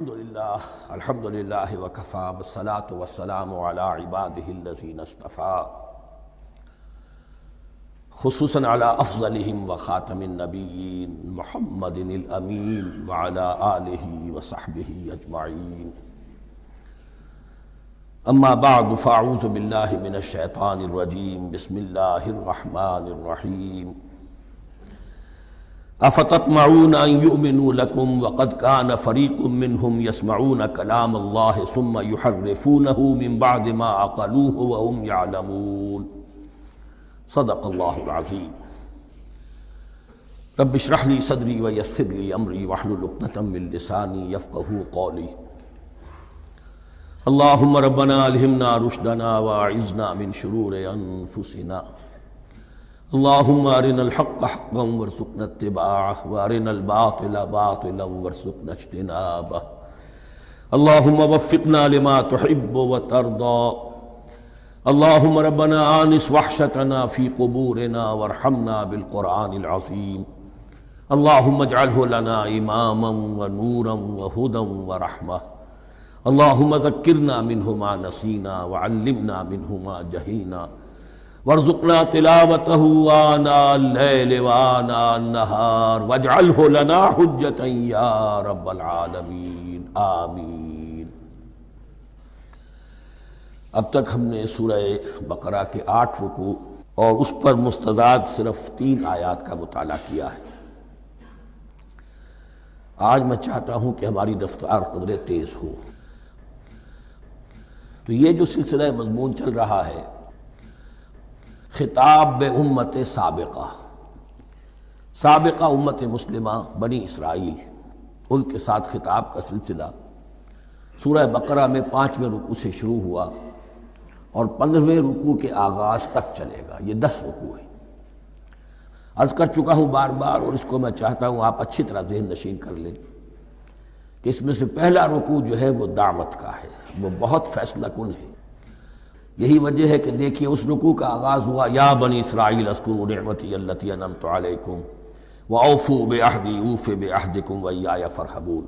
الحمد للہ وکفى والصلاة والسلام علی عباده الذین اصطفى خصوصاً علی افضلهم وخاتم النبیین محمد الامین وعلی آلہ وصحبہ اجمعین اما بعد فاعوذ باللہ من الشیطان الرجیم بسم اللہ الرحمن الرحیم افتطمعون ان يؤمنوا لكم وقد كان فريق منهم يسمعون كلام الله ثم يحرفونه من بعد ما عقلوه وهم يعلمون صدق الله العظيم رب اشرح لي صدري ويسر لي امري واحلل عقدة من لساني يفقهوا قولي اللهم ربنا الهمنا رشدنا واعذنا من شرور انفسنا اللهم ارنا الحق حقا وارزقنا اتباعه وارنا الباطل باطلا وارزقنا اجتنابه اللهم وفقنا لما تحب وترضى اللهم ربنا آنس وحشتنا في قبورنا وارحمنا بالقرآن العظيم اللهم اجعله لنا إماما ونورا وهدى ورحمة اللهم ذكرنا منه ما نسينا وعلمنا منه ما جهلنا وارزقنا تلاوته آناء الليل وآناء النهار واجعله لنا حجة يا رب العالمين آمین۔ اب تک ہم نے سورہ بقرہ کے 8 رکوع اور اس پر مستزاد صرف 3 آیات کا مطالعہ کیا ہے۔ آج میں چاہتا ہوں کہ ہماری رفتار قدرے تیز ہو۔ تو یہ جو سلسلہ مضمون چل رہا ہے خطاب بے امت سابقہ امت مسلمہ بنی اسرائیل، ان کے ساتھ خطاب کا سلسلہ سورہ بقرہ میں 5ویں رکوع سے شروع ہوا اور 15ویں رکوع کے آغاز تک چلے گا۔ یہ 10 رکوع ہیں۔ عرض کر چکا ہوں بار بار، اور اس کو میں چاہتا ہوں آپ اچھی طرح ذہن نشین کر لیں کہ اس میں سے پہلا رکوع جو ہے وہ دعوت کا ہے، وہ بہت فیصلہ کن ہے۔ یہی وجہ ہے کہ دیکھیے اس رکوع کا آغاز ہوا یا بنی اسرائیل اذکروا نعمتی التی انعمت علیکم واوفوا بعہدی اوف بعہدکم وایای فارہبون،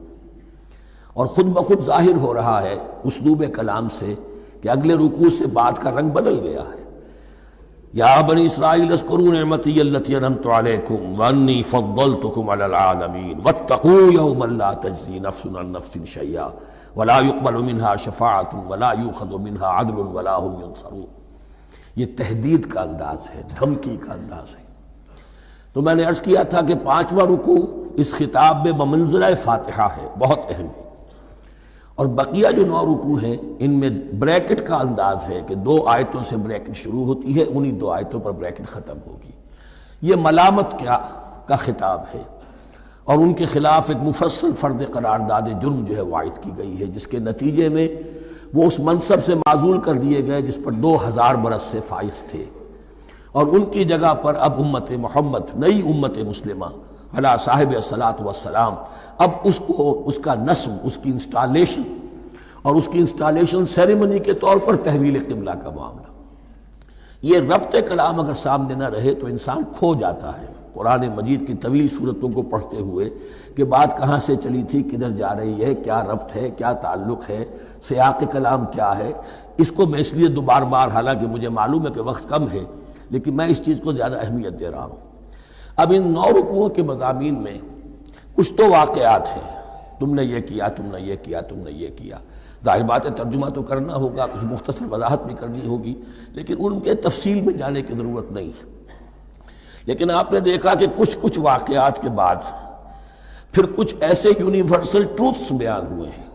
اور خود بخود ظاہر ہو رہا ہے اسلوب کلام سے کہ اگلے رکوع سے بات کا رنگ بدل گیا ہے۔ یا بنی اسرائیل اذکروا نعمتی التی انعمت علیکم وانی فضلتکم علی العالمین واتقوا یوما لا تجزی نفس عن نفس شیئا ولا يقبل منها شفاعت ولا يؤخذ منها عدل ولا هم ينصرون۔ یہ تہدید کا انداز ہے، دھمکی کا انداز ہے۔ تو میں نے عرض کیا تھا کہ 5واں رکوع اس خطاب میں بمنزلہ فاتحہ ہے، بہت اہم ہے، اور بقیہ جو 9 رکوع ہیں ان میں بریکٹ کا انداز ہے کہ 2 آیتوں سے بریکٹ شروع ہوتی ہے، انہی 2 آیتوں پر بریکٹ ختم ہوگی۔ یہ ملامت کا خطاب ہے، اور ان کے خلاف ایک مفصل فرد قرارداد جرم جو ہے وائد کی گئی ہے، جس کے نتیجے میں وہ اس منصب سے معزول کر دیے گئے جس پر 2000 برس سے فائز تھے، اور ان کی جگہ پر اب امت محمد، نئی امت مسلمہ علی صاحب الصلاۃ والسلام، اب اس کا نصب، اس کی انسٹالیشن اور اس کی انسٹالیشن سیریمنی کے طور پر تحویل قبلہ کا معاملہ۔ یہ ربط کلام اگر سامنے نہ رہے تو انسان کھو جاتا ہے قرآن مجید کی طویل صورتوں کو پڑھتے ہوئے کہ بات کہاں سے چلی تھی، کدھر جا رہی ہے، کیا ربط ہے، کیا تعلق ہے، سیاق کلام کیا ہے۔ اس کو میں اس لیے بار بار، حالانکہ مجھے معلوم ہے کہ وقت کم ہے، لیکن میں اس چیز کو زیادہ اہمیت دے رہا ہوں۔ اب ان 9 رکوعوں کے مضامین میں کچھ تو واقعات ہیں، تم نے یہ کیا، تم نے یہ کیا، تم نے یہ کیا۔ ظاہر بات ہے ترجمہ تو کرنا ہوگا، کچھ مختصر وضاحت بھی کرنی ہوگی، لیکن ان کے تفصیل میں جانے کی ضرورت نہیں ہے۔ لیکن آپ نے دیکھا کہ کچھ واقعات کے بعد پھر کچھ ایسے یونیورسل ٹروتھس بیان ہوئے ہیں،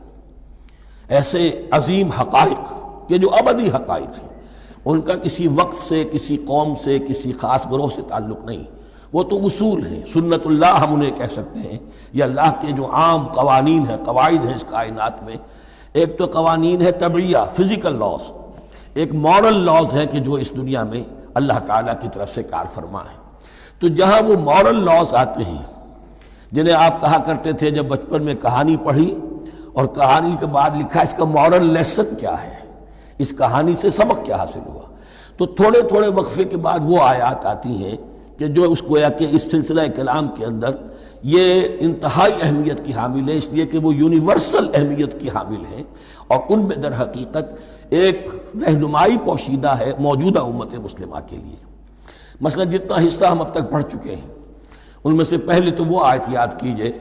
ایسے عظیم حقائق کہ جو ابدی حقائق ہیں، ان کا کسی وقت سے، کسی قوم سے، کسی خاص گروہ سے تعلق نہیں، وہ تو اصول ہیں، سنت اللہ ہم انہیں کہہ سکتے ہیں، یا اللہ کے جو عام قوانین ہیں، قواعد ہیں اس کائنات میں۔ ایک تو قوانین ہے طبعیہ، فزیکل لاز، ایک مورل لاز ہیں کہ جو اس دنیا میں اللہ تعالیٰ کی طرف سے کار فرما ہے۔ تو جہاں وہ مورل لاز آتے ہیں جنہیں آپ کہا کرتے تھے جب بچپن میں کہانی پڑھی اور کہانی کے بعد لکھا اس کا مورل لیسن کیا ہے، اس کہانی سے سبق کیا حاصل ہوا، تو تھوڑے تھوڑے وقفے کے بعد وہ آیات آتی ہیں کہ جو اس گویا کہ اس سلسلہ کلام کے اندر یہ انتہائی اہمیت کی حامل ہے، اس لیے کہ وہ یونیورسل اہمیت کی حامل ہیں، اور ان میں در حقیقت ایک رہنمائی پوشیدہ ہے موجودہ امت مسلمہ کے لیے۔ مثلا جتنا حصہ ہم اب تک پڑھ چکے ہیں ان میں سے پہلے تو وہ آیت یاد کیجئے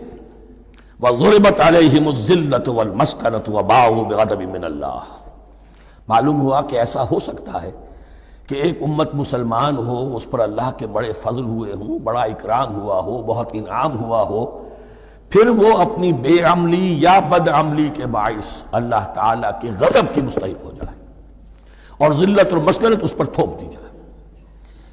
وَضُرِبَتْ عَلَيْهِمُ الذِّلَّةُ وَالْمَسْكَنَةُ وَبَاءُوا بِغَضَبٍ مِّنَ اللَّهِ۔ معلوم ہوا کہ ایسا ہو سکتا ہے کہ ایک امت مسلمان ہو، اس پر اللہ کے بڑے فضل ہوئے ہوں، بڑا اکرام ہوا ہو، بہت انعام ہوا ہو، پھر وہ اپنی بے عملی یا بد عملی کے باعث اللہ تعالیٰ کے غضب کی مستحق ہو جائے اور ذلت اور مسکنت اس پر تھوپ دی جائے۔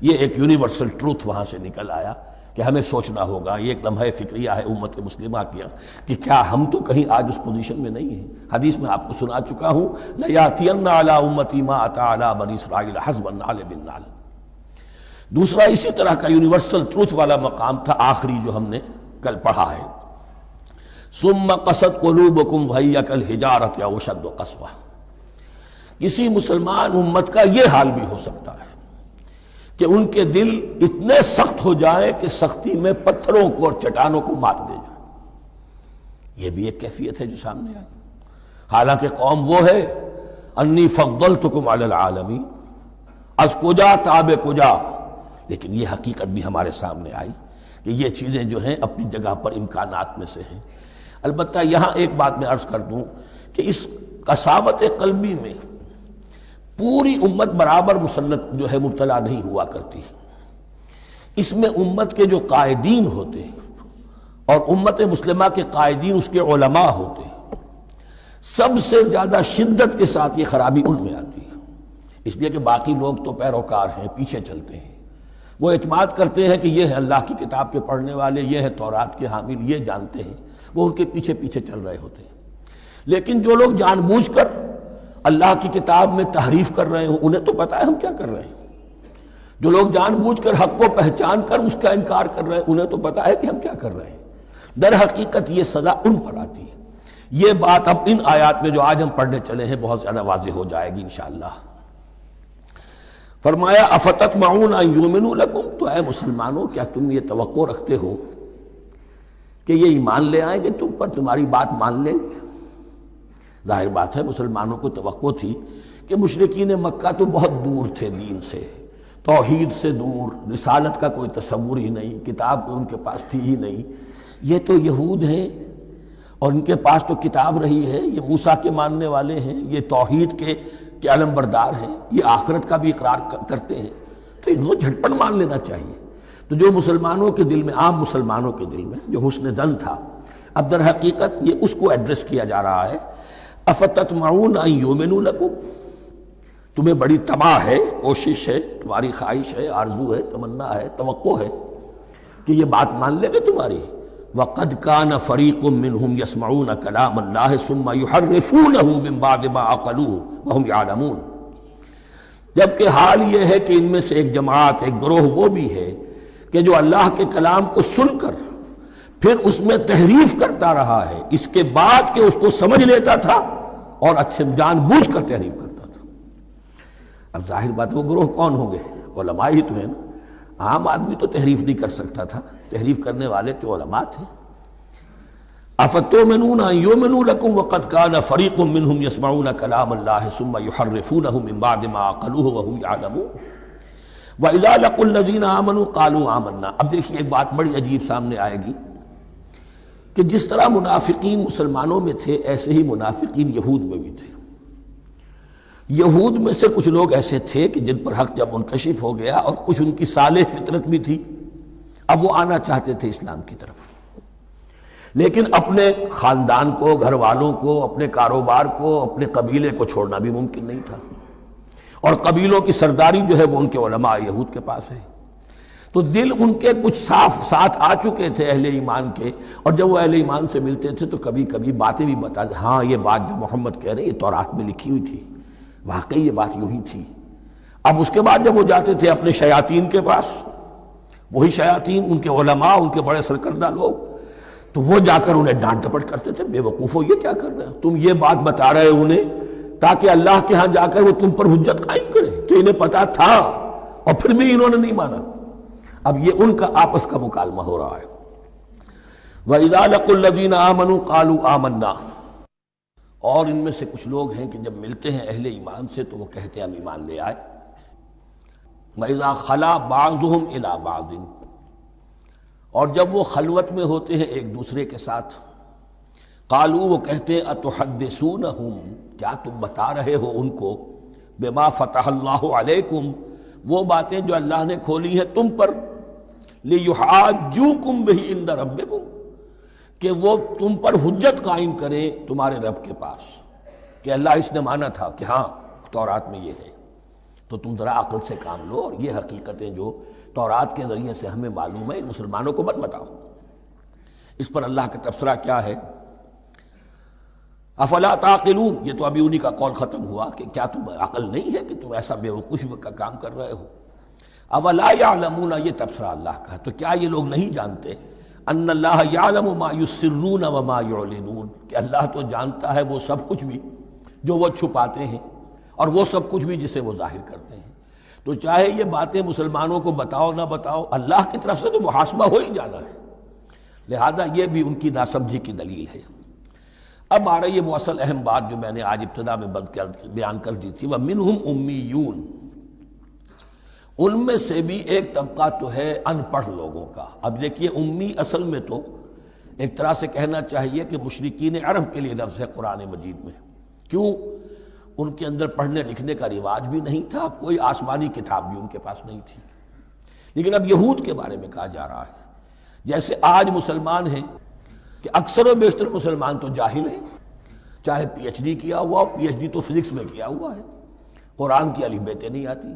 یہ ایک یونیورسل ٹروتھ وہاں سے نکل آیا کہ ہمیں سوچنا ہوگا، یہ ایک لمحہ فکریہ ہے امت مسلمہ کیا کہ کیا ہم تو کہیں آج اس پوزیشن میں نہیں ہیں۔ حدیث میں آپ کو سنا چکا ہوں لَيَأْتِيَنَّ عَلَىٰ أُمَّتِي مَا أَتَىٰ عَلَىٰ بَنِي إِسْرَائِيلَ حَسْبَ النَّعْلِ بِالنَّعْلِ۔ دوسرا اسی طرح کا یونیورسل ٹروتھ والا مقام تھا آخری جو ہم نے کل پڑھا ہے، ثُمَّ قَسَتْ قُلُوبُكُمْ وَهِيَ كَالْحِجَارَةِ أَوْ أَشَدُّ قَسْوَةً۔ کسی مسلمان امت کا یہ حال بھی ہو سکتا ہے کہ ان کے دل اتنے سخت ہو جائیں کہ سختی میں پتھروں کو اور چٹانوں کو مات دے جائیں۔ یہ بھی ایک کیفیت ہے جو سامنے آئی، حالانکہ قوم وہ ہے انی فضلتکم علی العالمین، از کجا تاب کجا، لیکن یہ حقیقت بھی ہمارے سامنے آئی کہ یہ چیزیں جو ہیں اپنی جگہ پر امکانات میں سے ہیں۔ البتہ یہاں ایک بات میں عرض کر دوں کہ اس قساوت قلبی میں پوری امت برابر مسلط جو ہے مبتلا نہیں ہوا کرتی، اس میں امت کے جو قائدین ہوتے ہیں اور امت مسلمہ کے قائدین اس کے علماء ہوتے ہیں، سب سے زیادہ شدت کے ساتھ یہ خرابی ان میں آتی ہے، اس لیے کہ باقی لوگ تو پیروکار ہیں، پیچھے چلتے ہیں، وہ اعتماد کرتے ہیں کہ یہ ہے اللہ کی کتاب کے پڑھنے والے، یہ ہے تورات کے حامل، یہ جانتے ہیں، وہ ان کے پیچھے پیچھے چل رہے ہوتے ہیں۔ لیکن جو لوگ جان بوجھ کر اللہ کی کتاب میں تحریف کر رہے ہوں، انہیں تو پتہ ہے ہم کیا کر رہے ہیں۔ جو لوگ جان بوجھ کر حق کو پہچان کر اس کا انکار کر رہے ہیں، انہیں تو پتہ ہے کہ ہم کیا کر رہے ہیں۔ در حقیقت یہ سزا ان پر آتی ہے۔ یہ بات اب ان آیات میں جو آج ہم پڑھنے چلے ہیں بہت زیادہ واضح ہو جائے گی انشاءاللہ۔ فرمایا افتطمعون ان یؤمنوا لکم، تو اے مسلمانوں کیا تم یہ توقع رکھتے ہو کہ یہ ایمان لے آئیں گے تم پر، تمہاری بات مان لیں گے؟ ظاہر بات ہے مسلمانوں کو توقع تھی کہ مشرکین مکہ تو بہت دور تھے دین سے، توحید سے دور، رسالت کا کوئی تصور ہی نہیں، کتاب کوئی ان کے پاس تھی ہی نہیں۔ یہ تو یہود ہیں اور ان کے پاس تو کتاب رہی ہے، یہ موسیٰ کے ماننے والے ہیں، یہ توحید کے علم بردار ہیں، یہ آخرت کا بھی اقرار کرتے ہیں، تو انہوں جھٹپٹ مان لینا چاہیے۔ تو جو مسلمانوں کے دل میں، عام مسلمانوں کے دل میں جو حسن ظن تھا، اب در حقیقت یہ اس کو ایڈریس کیا جا رہا ہے۔ افتطمعون ان یؤمنوا لکم، تمہیں بڑی طمع ہے، کوشش ہے، تمہاری خواہش ہے، آرزو ہے، تمنا ہے، توقع ہے کہ یہ بات مان لے گے تمہاری۔ وَقَدْ كَانَ فَرِيقٌ مِّنْهُمْ يَسْمَعُونَ كَلَامَ اللَّهِ ثُمَّ يُحَرِّفُونَهُ مِن بَعْدِ مَا عَقَلُوهُ وَهُمْ يَعْلَمُونَ، جبکہ حال یہ ہے کہ ان میں سے ایک جماعت، ایک گروہ وہ بھی ہے کہ جو اللہ کے کلام کو سن کر پھر اس میں تحریف کرتا رہا ہے، اس کے بعد کہ اس کو سمجھ لیتا تھا اور اچھے جان بوجھ کر تحریف کرتا تھا۔ اب ظاہر بات وہ گروہ کون ہوں گے؟ علماء ہی تو ہیں نا۔ عام آدمی تو تحریف نہیں کر سکتا تھا، تحریف کرنے والے تو علماء تھے۔ افتؤمنون ان یؤمنوا لکم وقد کان فریق منهم یسمعون کلام اللہ ثم یحرفونہ من بعد ما عقلوہ وهم یعلمون واذا لقوا الذین آمنوا قالوا آمنا۔ اب دیکھیے ایک بات بڑی عجیب سامنے آئے گی کہ جس طرح منافقین مسلمانوں میں تھے ایسے ہی منافقین یہود میں بھی تھے۔ یہود میں سے کچھ لوگ ایسے تھے کہ جن پر حق جب منکشف ہو گیا اور کچھ ان کی صالح فطرت بھی تھی، اب وہ آنا چاہتے تھے اسلام کی طرف، لیکن اپنے خاندان کو، گھر والوں کو، اپنے کاروبار کو، اپنے قبیلے کو چھوڑنا بھی ممکن نہیں تھا، اور قبیلوں کی سرداری جو ہے وہ ان کے علماء یہود کے پاس ہے۔ تو دل ان کے کچھ صاف ساتھ آ چکے تھے اہل ایمان کے، اور جب وہ اہل ایمان سے ملتے تھے تو کبھی کبھی باتیں بھی بتا، ہاں یہ بات جو محمد کہہ رہے ہیں یہ تورات میں لکھی ہوئی تھی، واقعی یہ بات یوں ہی تھی۔ اب اس کے بعد جب وہ جاتے تھے اپنے شیاطین کے پاس، وہی شیاطین ان کے علماء، ان کے بڑے سرکردہ لوگ، تو وہ جا کر انہیں ڈانٹ ڈپٹ کرتے تھے، بے وقوفو یہ کیا کر رہے ہو، تم یہ بات بتا رہے ہو انہیں تاکہ اللہ کے ہاں جا کر وہ تم پر حجت قائم کرے کہ انہیں پتا تھا اور پھر بھی انہوں نے نہیں مانا۔ اب یہ ان کا آپس کا مکالمہ ہو رہا ہے۔ وَإِذَا لَقُوا الَّذِينَ آمَنُوا قَالُوا آمَنَّا، اور ان میں سے کچھ لوگ ہیں کہ جب ملتے ہیں اہل ایمان سے تو وہ کہتے ہیں ہم ایمان لے آئے۔ وَإِذَا خَلَا بَعْضُهُمْ إِلَى بَعْضٍ، اور جب وہ خلوت میں ہوتے ہیں ایک دوسرے کے ساتھ، قالوا، وہ کہتے ہیں أَتُحَدِّثُونَهُمْ، کیا تم بتا رہے ہو ان کو، بما فتح اللہ علیکم، وہ باتیں جو اللہ نے کھولی ہیں تم پر، لِيُحَاجُّوكُمْ بِهِ عِندَ رَبِّكُمْ، کہ وہ تم پر حجت قائم کرے تمہارے رب کے پاس، کہ اللہ اس نے مانا تھا کہ ہاں تورات میں یہ ہے، تو تم ذرا عقل سے کام لو، اور یہ حقیقتیں جو تورات کے ذریعے سے ہمیں معلوم ہے ان مسلمانوں کو مت بتاؤ۔ اس پر اللہ کا تبصرہ کیا ہے؟ افلا تعقلون، یہ تو ابھی انہی کا قول ختم ہوا کہ کیا تم عقل نہیں ہے کہ تم ایسا بیوقوفی کا کام کر رہے ہو؟ اولا یعلمون، یہ تبصرہ اللہ کا ہے، تو کیا یہ لوگ نہیں جانتے ان اللہ یعلم ما یسرون وما یعلنون، کہ اللہ تو جانتا ہے وہ سب کچھ بھی جو وہ چھپاتے ہیں اور وہ سب کچھ بھی جسے وہ ظاہر کرتے ہیں۔ تو چاہے یہ باتیں مسلمانوں کو بتاؤ نہ بتاؤ، اللہ کی طرف سے تو محاسبہ ہو ہی جانا ہے، لہذا یہ بھی ان کی ناسمجھی کی دلیل ہے۔ اب آ رہی ہے وہ اصل اہم بات جو میں نے آج ابتدا میں بیان کر دی تھی، وَمِنْهُمْ أُمِّيُّونَ، ان میں سے بھی ایک طبقہ تو ہے ان پڑھ لوگوں کا۔ اب دیکھیے امی اصل میں تو ایک طرح سے کہنا چاہیے کہ مشرکین عرب کے لیے لفظ ہے قرآن مجید میں، کیوں؟ ان کے اندر پڑھنے لکھنے کا رواج بھی نہیں تھا، کوئی آسمانی کتاب بھی ان کے پاس نہیں تھی۔ لیکن اب یہود کے بارے میں کہا جا رہا ہے، جیسے آج مسلمان ہیں کہ اکثر و بیشتر مسلمان تو جاہل ہیں، چاہے پی ایچ ڈی کیا ہوا، پی ایچ ڈی تو فزکس میں کیا ہوا ہے، قرآن کی الف بیتیں نہیں آتی،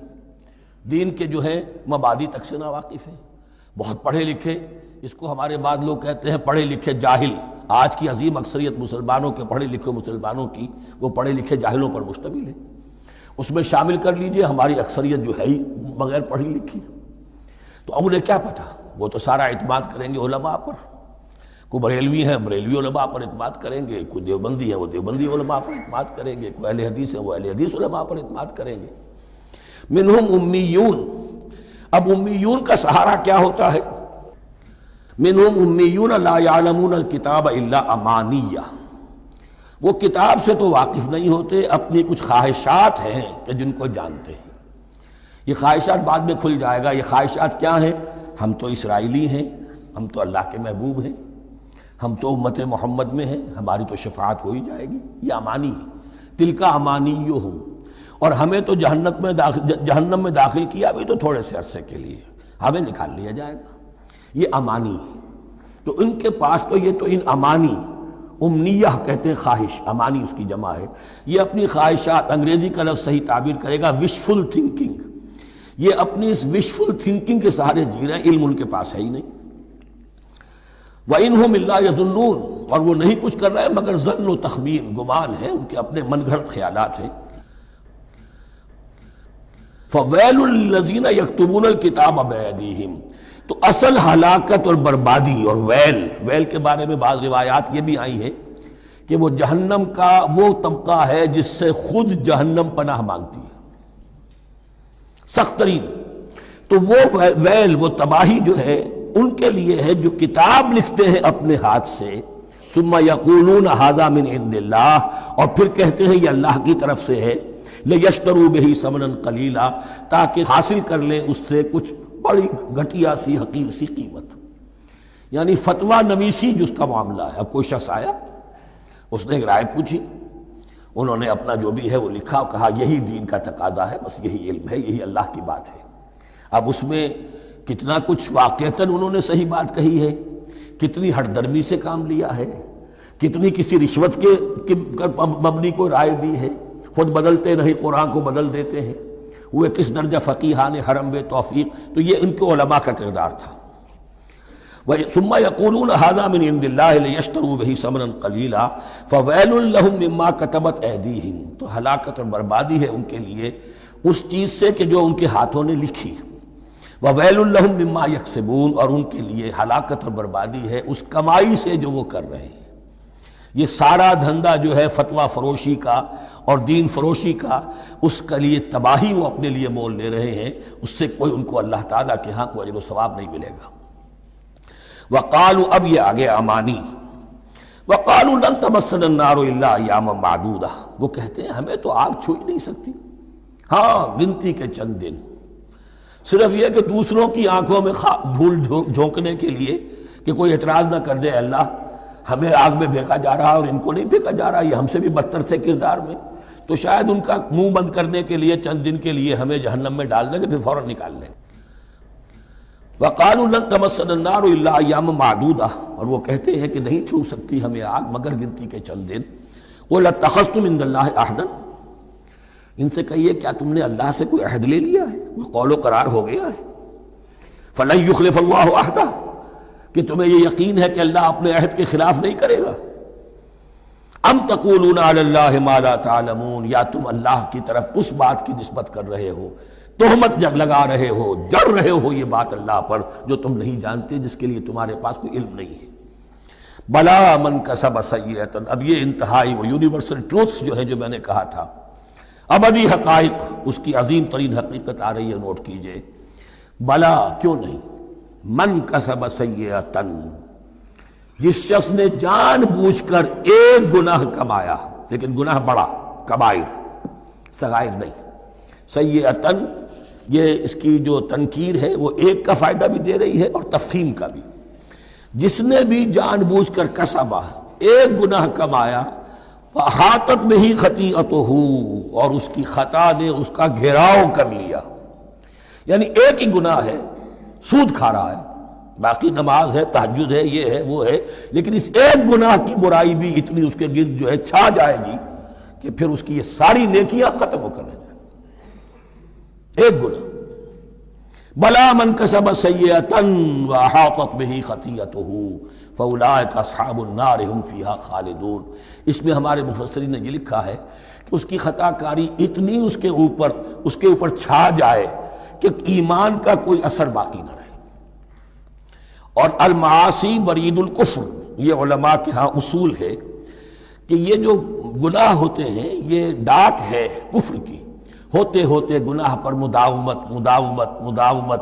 دین کے جو ہیں مبادی تک سے ناواقف ہیں، بہت پڑھے لکھے، اس کو ہمارے بعد لوگ کہتے ہیں پڑھے لکھے جاہل۔ آج کی عظیم اکثریت مسلمانوں کے پڑھے لکھے مسلمانوں کی وہ پڑھے لکھے جاہلوں پر مشتمل ہے، اس میں شامل کر لیجئے ہماری اکثریت جو ہے ہی بغیر پڑھی لکھی۔ تو اب انہیں کیا پتا، وہ تو سارا اعتماد کریں گے علماء پر، کوئی بریلوی ہیں بریلوی علماء پر اعتماد کریں گے، کوئی دیوبندی ہے وہ دیوبندی علماء پر اعتماد کریں گے، کوئی اہل حدیث ہے وہ اہل حدیث علماء پر اعتماد کریں گے۔ منہم امیون، اب امیون کا سہارا کیا ہوتا ہے؟ منہم امیون لا یعلمون الکتاب الا امانیہ، وہ کتاب سے تو واقف نہیں ہوتے، اپنی کچھ خواہشات ہیں کہ جن کو جانتے ہیں۔ یہ خواہشات بعد میں کھل جائے گا، یہ خواہشات کیا ہیں؟ ہم تو اسرائیلی ہیں، ہم تو اللہ کے محبوب ہیں، ہم تو امت محمد میں ہیں، ہماری تو شفاعت ہو ہی جائے گی، یہ امانی ہے۔ تلک امانیہم، اور ہمیں تو جہنم میں داخل کیا بھی تو تھوڑے سے عرصے کے لیے، ہمیں نکال لیا جائے گا، یہ امانی ہے۔ تو ان کے پاس تو یہ تو ان امانی، امنیہ کہتے ہیں خواہش، امانی اس کی جمع ہے، یہ اپنی خواہشات، انگریزی کا لفظ صحیح تعبیر کرے گا وشفل تھنکنگ، یہ اپنی اس وشفل تھنکنگ کے سہارے جی رہے ہیں، علم ان کے پاس ہے ہی نہیں۔ وَإِنْهُمْ إِلَّا يَظُنُّونَ، اور وہ نہیں کچھ کر رہے مگر ظن و تخمین، گمان ہے، ان کے اپنے من گھڑت خیالات ہیں۔ فَوَيْلٌ لِّلَّذِينَ يَكْتُبُونَ الْكِتَابَ بِأَيْدِيهِمْ، تو اصل ہلاکت اور بربادی اور ویل کے بارے میں بعض روایات یہ بھی آئی ہیں کہ وہ جہنم کا وہ طبقہ ہے جس سے خود جہنم پناہ مانگتی ہے، سخت ترین۔ تو وہ ویل، وہ تباہی جو ہے ان کے لیے ہے جو کتاب لکھتے ہیں اپنے ہاتھ سے، ثم یقولون ھذا من عند اللہ، اور پھر کہتے ہیں یہ اللہ کی طرف سے ہے، لیشتروا بہ ثمنا قلیلا، تاکہ حاصل کر لیں اس سے کچھ بڑی گھٹیا سی حقیر سی قیمت، یعنی فتویٰ نویسی جس کا معاملہ ہے۔ اب کوئی شخص آیا، اس نے ایک رائے پوچھی، انہوں نے اپنا جو بھی ہے وہ لکھا اور کہا یہی دین کا تقاضا ہے، بس یہی علم ہے، یہی اللہ کی بات ہے۔ اب اس میں کتنا کچھ واقعتاً انہوں نے صحیح بات کہی ہے، کتنی ہٹ درمی سے کام لیا ہے، کتنی کسی رشوت کے مبنی کو رائے دی ہے، خود بدلتے نہیں قرآن کو بدل دیتے ہیں، وہ کس درجہ فقیہان حرم بے توفیق۔ تو یہ ان کے علماء کا کردار تھا۔ ثم یقولون ھذا من عند اللہ لیشتروا بہ ثمنا قلیلا فویل لہم مما کتبت ایدیہم، تو ہلاکت اور بربادی ہے ان کے لیے اس چیز سے کہ جو ان کے ہاتھوں نے لکھی، وویل لہم مما یکسبون، اور ان کے لیے ہلاکت اور بربادی ہے اس کمائی سے جو وہ کر رہے ہیں۔ یہ سارا دھندا جو ہے فتویٰ فروشی کا اور دین فروشی کا، اس کے لیے تباہی وہ اپنے لیے مول لے رہے ہیں، اس سے کوئی ان کو اللہ تعالیٰ کے ہاں کوئی اجر و ثواب نہیں ملے گا۔ وقالوا، اب یہ آگے امانی، وقالوا لن تمسنا النار الا ایاما معدودہ، وہ کہتے ہیں ہمیں تو آگ چھو ہی نہیں سکتی، ہاں گنتی کے چند دن، صرف یہ کہ دوسروں کی آنکھوں میں دھول جھونکنے کے لیے کہ کوئی اعتراض نہ کر دے، اللہ ہمیں آگ میں پھینکا جا رہا اور ان کو نہیں پھینکا جا رہا، یہ ہم سے بھی بدتر تھے کردار میں، تو شاید ان کا منہ بند کرنے کے لیے چند دن کے لیے ہمیں جہنم میں ڈال دیں گے، پھر فوراً نکال لیں۔ وقالوا لن تمسنا النار الا ایاما معدودہ، اور وہ کہتے ہیں کہ نہیں چھو سکتی ہمیں آگ مگر گنتی کے چند دن۔ قل اتخذتم عند اللہ عہدا، ان سے کہیے کیا تم نے اللہ سے کوئی عہد لے لیا ہے، کوئی قول و قرار ہو گیا ہے؟ فلن یخلف اللہ عہدہ، کہ تمہیں یہ یقین ہے کہ اللہ اپنے عہد کے خلاف نہیں کرے گا؟ ام تقولون علی اللہ ما لا تعلمون، یا تم اللہ کی طرف اس بات کی نسبت کر رہے ہو، تہمت لگا رہے ہو، جڑ رہے ہو یہ بات اللہ پر جو تم نہیں جانتے، جس کے لیے تمہارے پاس کوئی علم نہیں ہے۔ بلا من کسب سیئۃ، اب یہ انتہائی وہ یونیورسل ٹروتھس جو ہے جو میں نے کہا تھا، ابدی حقائق، اس کی عظیم ترین حقیقت آ رہی ہے، نوٹ کیجئے۔ بلا، کیوں نہیں، من کسب سیئۃ، جس شخص نے جان بوجھ کر ایک گناہ کمایا، لیکن گناہ بڑا، کبائر، صغائر نہیں، سیئۃ، یہ اس کی جو تنکیر ہے وہ ایک کا فائدہ بھی دے رہی ہے اور تفخیم کا بھی، جس نے بھی جان بوجھ کر کسبا، ایک گناہ کمایا، فاحاطت بہ خطیئتہ، اور اس کی خطا نے اس کا گھیراؤ کر لیا، یعنی ایک ہی گناہ ہے، سود کھا رہا ہے، باقی نماز ہے، تہجد ہے، یہ ہے وہ ہے، لیکن اس ایک گناہ کی برائی بھی اتنی اس کے گرد جو ہے چھا جائے گی کہ پھر اس کی یہ ساری نیکیاں ختم ہو کر رہ جائیں، ایک گناہ۔ بلا من کسب سیئۃ واحاطت بہ خطیئتہ فاولئک اصحاب النار هم فیہا خالدون، اس میں ہمارے مفسرین نے یہ لکھا ہے کہ اس کی خطا کاری اتنی اس کے اوپر چھا جائے کہ ایمان کا کوئی اثر باقی نہ رہے۔ اور المعاصی برید الکفر، یہ علماء کے ہاں اصول ہے کہ یہ جو گناہ ہوتے ہیں یہ ڈاک ہے کفر کی، ہوتے ہوتے گناہ پر مداومت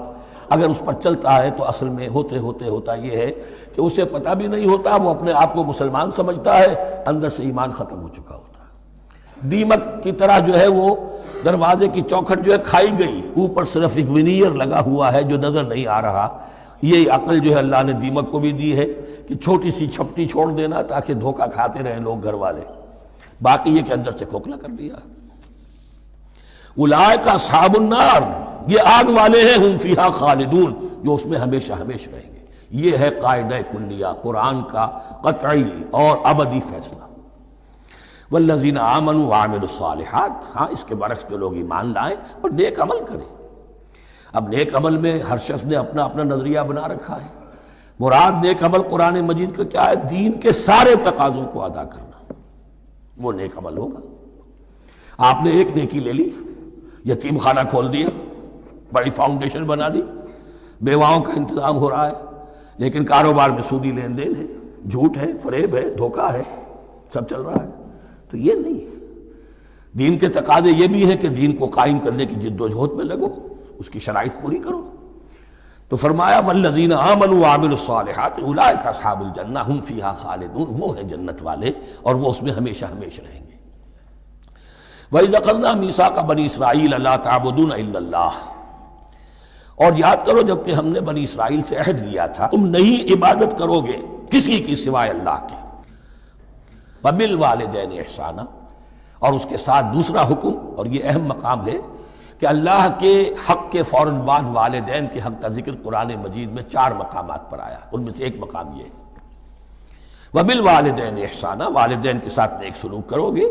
اگر اس پر چلتا ہے تو اصل میں ہوتے ہوتے ہوتا یہ ہے کہ اسے پتہ بھی نہیں ہوتا، وہ اپنے آپ کو مسلمان سمجھتا ہے، اندر سے ایمان ختم ہو چکا ہوتا ہے، دیمک کی طرح جو ہے وہ دروازے کی چوکھٹ جو ہے کھائی گئی، اوپر صرف ایک ونیئر لگا ہوا ہے جو نظر نہیں آ رہا۔ یہ عقل جو ہے اللہ نے دیمک کو بھی دی ہے کہ چھوٹی سی چھپٹی چھوڑ دینا تاکہ دھوکہ کھاتے رہیں لوگ گھر والے، باقی یہ کہ اندر سے کھوکھلا کر دیا۔ اولئک اصحاب النار، یہ آگ والے ہیں، ہم فیہا خالدون، جو اس میں ہمیشہ ہمیشہ رہیں گے۔ یہ ہے قاعدہ کلیہ، قرآن کا قطعی اور ابدی فیصلہ۔ والذین آمنوا وعملوا الصالحات، ہاں اس کے برعکس جو لوگ ایمان لائیں اور نیک عمل کریں۔ اب نیک عمل میں ہر شخص نے اپنا اپنا نظریہ بنا رکھا ہے، مراد نیک عمل قرآن مجید کا کیا ہے؟ دین کے سارے تقاضوں کو ادا کرنا، وہ نیک عمل ہوگا۔ آپ نے ایک نیکی لے لی، یتیم خانہ کھول دیا، بڑی فاؤنڈیشن بنا دی، بیواؤں کا انتظام ہو رہا ہے، لیکن کاروبار میں سودی لین دین ہے، جھوٹ ہے، فریب ہے، دھوکہ ہے، سب چل رہا ہے، تو یہ نہیں ہے۔ دین کے تقاضے یہ بھی ہے کہ دین کو قائم کرنے کی جد و جہد میں لگو، اس کی شرائط پوری کرو۔ تو فرمایا والذین آمنوا وعملوا الصالحات اولئک اصحاب الجنہ ہم فیہا خالدون، وہ ہے جنت والے اور وہ اس میں ہمیشہ ہمیشہ رہیں گے۔ وَإِذْ أَخَذْنَا مِيثَاقَ بَنِي إِسْرَائِيلَ لَا تَعْبُدُونَ إِلَّا اللَّهَ، اور یاد کرو جب کہ ہم نے بنی اسرائیل سے عہد لیا تھا تم نہیں عبادت کرو گے کسی کی سوائے اللہ کے، وَبِالْوَالِدَيْنِ إِحْسَانًا، اور اس کے ساتھ دوسرا حکم، اور یہ اہم مقام ہے کہ اللہ کے حق کے فوراً بعد والدین کے حق کا ذکر قرآن مجید میں 4 مقامات پر آیا، ان میں سے ایک مقام یہ ہے وَبِالْوَالِدَيْنِ إِحْسَانًا، والدین کے ساتھ نیک سلوک کرو گے،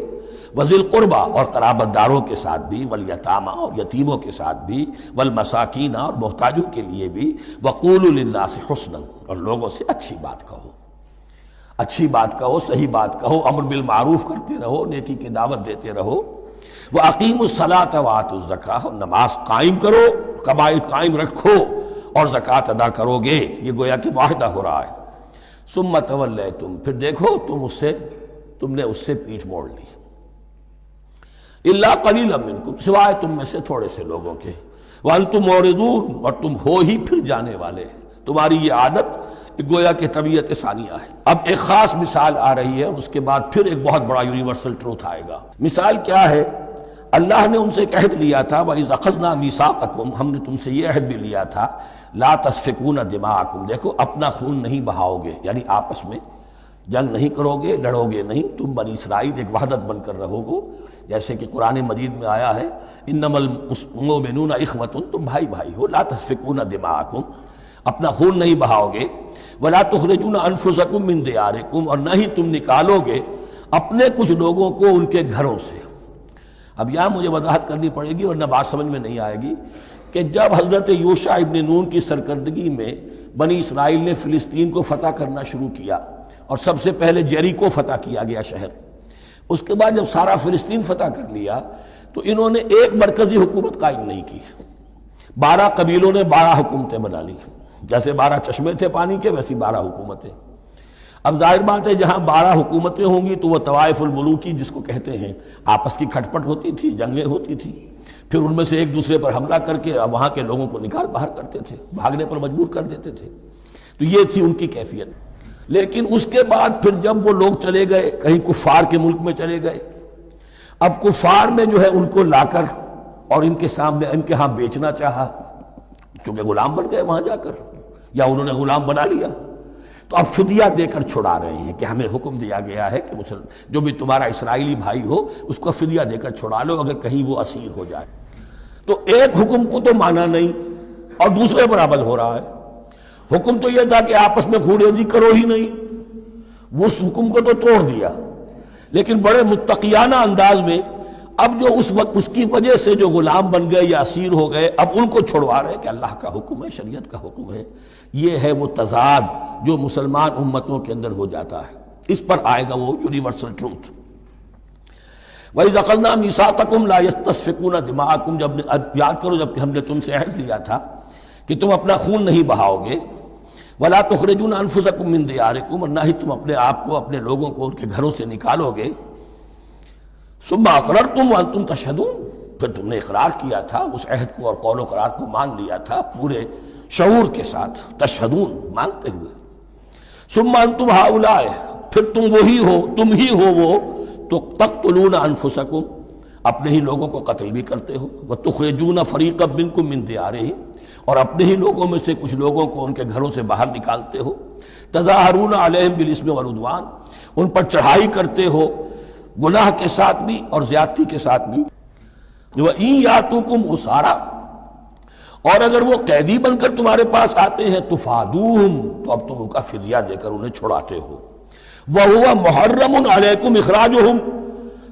وَذِي الْقُرْبَى، اور قرابت داروں کے ساتھ بھی، وَالْيَتَامَى، اور یتیموں کے ساتھ بھی، وَالْمَسَاكِينَ، اور محتاجوں کے لیے بھی، وَقُولُوا لِلنَّاسِ حُسْنًا، اور لوگوں سے اچھی بات کہو، اچھی بات کہو، صحیح بات کہو، امر بالمعروف کرتے رہو، نیکی کی دعوت دیتے رہو، وَأَقِيمُوا الصَّلَاةَ وَآتُوا الزَّكَاةَ، اور نماز قائم کرو، قبائل قائم رکھو اور زکوٰۃ ادا کرو گے، یہ گویا کہ معاہدہ ہو رہا ہے۔ ثُمَّ تَوَلَّيْتُمْ، پھر دیکھو تم نے اس سے پیٹھ موڑ لی، إِلَّا قَلِيلًا مِّنْكُمْ، سوائے تم میں سے تھوڑے سے لوگوں کے، وَأَنْتُمْ مُعْرِضُونَ، اور تم ہو ہی پھر جانے والے، تمہاری یہ عادت گویا کہ طبیعت ثانیہ ہے۔ اب ایک خاص مثال آ رہی ہے، اس کے بعد پھر ایک بہت بڑا یونیورسل ٹروتھ آئے گا۔ مثال کیا ہے؟ اللہ نے ان سے ایک عہد لیا تھا، وَإِذْ أَخَذْنَا مِيثَاقَكُمْ، ہم نے تم سے یہ عہد بھی لیا تھا، لَا تَسْفِكُونَ دِمَاءَكُمْ، دیکھو اپنا خون نہیں بہاؤ گے، یعنی آپس میں جنگ نہیں کرو گے، لڑو گے نہیں، تم بنی اسرائیل ایک وحدت بن کر رہو گے، جیسے کہ قرآن مجید میں آیا ہے انما المؤمنون اخوۃ، تم بھائی بھائی ہو، لا تسفکون دماءکم، اپنا خون نہیں بہاؤ گے، ولا تخرجون انفسکم من دیارکم، اور نہ ہی تم نکالو گے اپنے کچھ لوگوں کو ان کے گھروں سے۔ اب یہاں مجھے وضاحت کرنی پڑے گی ورنہ بات سمجھ میں نہیں آئے گی کہ جب حضرت یوشع ابن نون کی سرکردگی میں بنی اسرائیل نے فلسطین کو فتح کرنا شروع کیا، اور سب سے پہلے جیریکو فتح کیا گیا شہر، اس کے بعد جب سارا فلسطین فتح کر لیا تو انہوں نے ایک مرکزی حکومت قائم نہیں کی، 12 قبیلوں نے 12 حکومتیں بنا لی، جیسے 12 چشمے تھے پانی کے ویسی 12 حکومتیں۔ اب ظاہر بات ہے جہاں 12 حکومتیں ہوں گی تو وہ طوائف الملوکی جس کو کہتے ہیں، آپس کی کھٹ پٹ ہوتی تھی، جنگیں ہوتی تھی، پھر ان میں سے ایک دوسرے پر حملہ کر کے وہاں کے لوگوں کو نکال باہر کرتے تھے، بھاگنے پر مجبور کر دیتے تھے، تو یہ تھی ان کی کیفیت۔ لیکن اس کے بعد پھر جب وہ لوگ چلے گئے کہیں کفار کے ملک میں چلے گئے، اب کفار نے جو ہے ان کو لا کر اور ان کے سامنے ان کے ہاں بیچنا چاہا، چونکہ غلام بن گئے وہاں جا کر، یا انہوں نے غلام بنا لیا، تو اب فدیہ دے کر چھڑا رہے ہیں کہ ہمیں حکم دیا گیا ہے کہ جو بھی تمہارا اسرائیلی بھائی ہو اس کو فدیہ دے کر چھڑا لو اگر کہیں وہ اسیر ہو جائے۔ تو ایک حکم کو تو مانا نہیں اور دوسرے پر عمل ہو رہا ہے۔ حکم تو یہ تھا کہ آپس میں خون ریزی کرو ہی نہیں، وہ اس حکم کو تو توڑ دیا، لیکن بڑے متقیانہ انداز میں اب جو اس وقت اس کی وجہ سے جو غلام بن گئے یا اسیر ہو گئے اب ان کو چھڑوا رہے کہ اللہ کا حکم ہے، شریعت کا حکم ہے۔ یہ ہے وہ تضاد جو مسلمان امتوں کے اندر ہو جاتا ہے، اس پر آئے گا وہ یونیورسل ٹروتھ۔ وَإِذْ أَخَذْنَا مِيثَاقَكُمْ لَا يَسْتَسْفِكُونَ دِمَاءَكُمْ، جب یاد کرو جب کہ ہم نے تم سے عہد لیا تھا کہ تم اپنا خون نہیں بہاؤ گے، وَلَا تُخْرِجُونَ أَنفُسَكُم مِّن دِيَارِكُمْ، اور نہ ہی تم اپنے آپ کو اپنے لوگوں کو ان کے گھروں سے نکالو گے، ثُمَّ أَقْرَرْتُمْ وَأَنْتُمْ تَشْهَدُونَ، پھر تم نے اقرار کیا تھا اس عہد کو اور قول و قرار کو مان لیا تھا پورے شعور کے ساتھ، تشہدون مانتے ہوئے، ثم انتم ہؤلاء، پھر تم وہی ہو، تم ہی ہو وہ تو تقتلون انفسکم، اپنے ہی لوگوں کو قتل بھی کرتے ہو، وتخرجون فریقا منکم من دیارہم، اور اپنے ہی لوگوں میں سے کچھ لوگوں کو ان کے گھروں سے باہر نکالتے ہو، تظاہرون علیہم بالاسم والعدوان، ان پر چڑھائی کرتے ہو گناہ کے ساتھ بھی اور زیادتی کے ساتھ بھی، وَإِن یاتوکم اسارا، اور اگر وہ قیدی بن کر تمہارے پاس آتے ہیں تفادوہم، تو اب تم ان کا فدیہ دے کر انہیں چھڑاتے ہو، وَهُوَ مُحَرَّمٌ عَلَيْكُمْ إِخْرَاجُهُمْ،